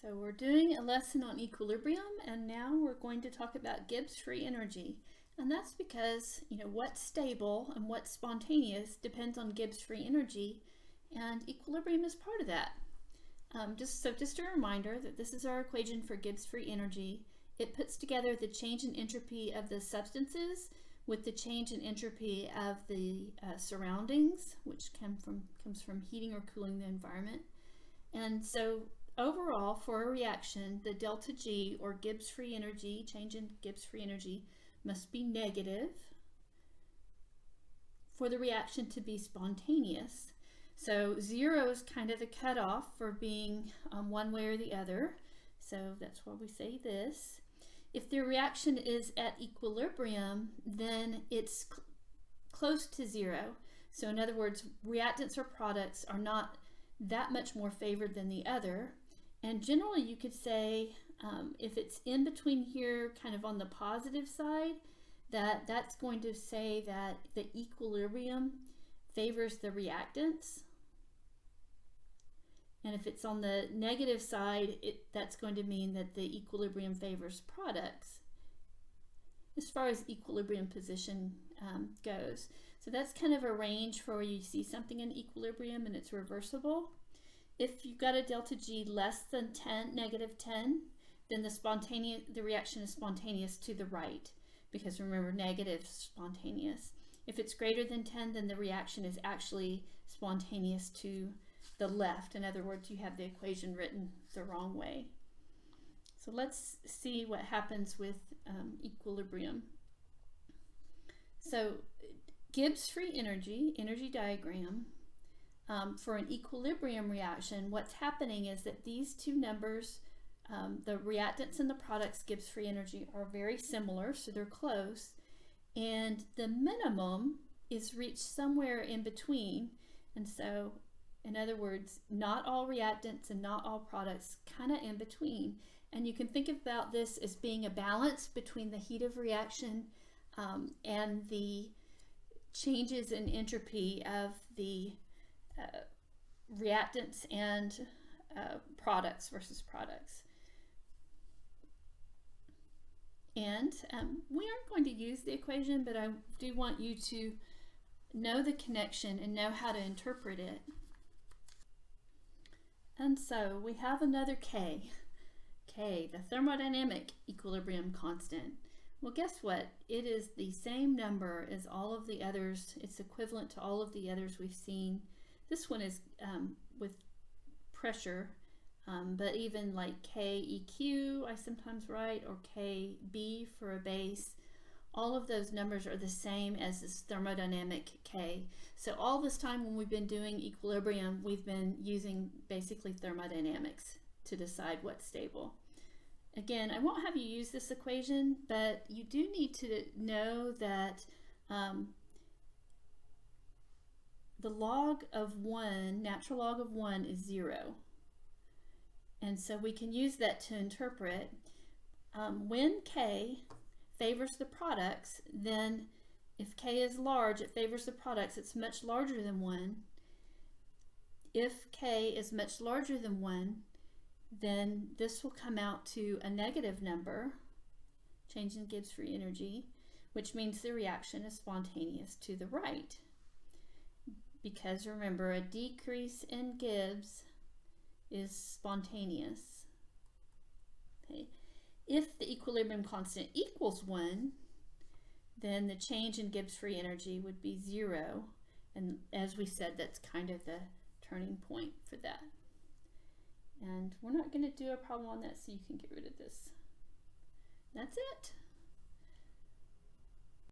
So we're doing a lesson on equilibrium, and now we're going to talk about Gibbs free energy. And that's because, what's stable and what's spontaneous depends on Gibbs free energy, and equilibrium is part of that. Just a reminder that this is our equation for Gibbs free energy. It puts together the change in entropy of the substances with the change in entropy of the surroundings, which comes from heating or cooling the environment. And so overall, for a reaction, the delta G, or Gibbs free energy, change in Gibbs free energy, must be negative for the reaction to be spontaneous. So 0 is kind of the cutoff for being one way or the other. So that's why we say this. If the reaction is at equilibrium, then it's close to 0. So in other words, reactants or products are not that much more favored than the other. And generally you could say if it's in between here, kind of on the positive side, that's going to say that the equilibrium favors the reactants. And if it's on the negative side, that's going to mean that the equilibrium favors products as far as equilibrium position goes. So that's kind of a range for where you see something in equilibrium and it's reversible. If you've got a delta G less than 10, negative 10, then the reaction is spontaneous to the right, because remember, negative is spontaneous. If it's greater than 10, then the reaction is actually spontaneous to the left. In other words, you have the equation written the wrong way. So let's see what happens with equilibrium. So Gibbs free energy diagram. For an equilibrium reaction, what's happening is that these two numbers, the reactants and the products Gibbs free energy, are very similar, so they're close, and the minimum is reached somewhere in between. And so, in other words, not all reactants and not all products, kind of in between. And you can think about this as being a balance between the heat of reaction and the changes in entropy of the reactants and products versus products. And we aren't going to use the equation, but I do want you to know the connection and know how to interpret it. And so we have another K, the thermodynamic equilibrium constant. Well, guess what? It is the same number as all of the others. It's equivalent to all of the others we've seen. This one is with pressure, but even like KEQ, I sometimes write, or KB for a base, all of those numbers are the same as this thermodynamic K. So all this time when we've been doing equilibrium, we've been using basically thermodynamics to decide what's stable. Again, I won't have you use this equation, but you do need to know that the log of 1, natural log of 1, is 0. And so we can use that to interpret when K favors the products, then if K is large, it favors the products. It's much larger than 1. If K is much larger than 1, then this will come out to a negative number, change in Gibbs free energy, which means the reaction is spontaneous to the right. Because remember, a decrease in Gibbs is spontaneous. Okay. If the equilibrium constant equals 1, then the change in Gibbs free energy would be 0. And as we said, that's kind of the turning point for that. And we're not going to do a problem on that, so you can get rid of this. That's it.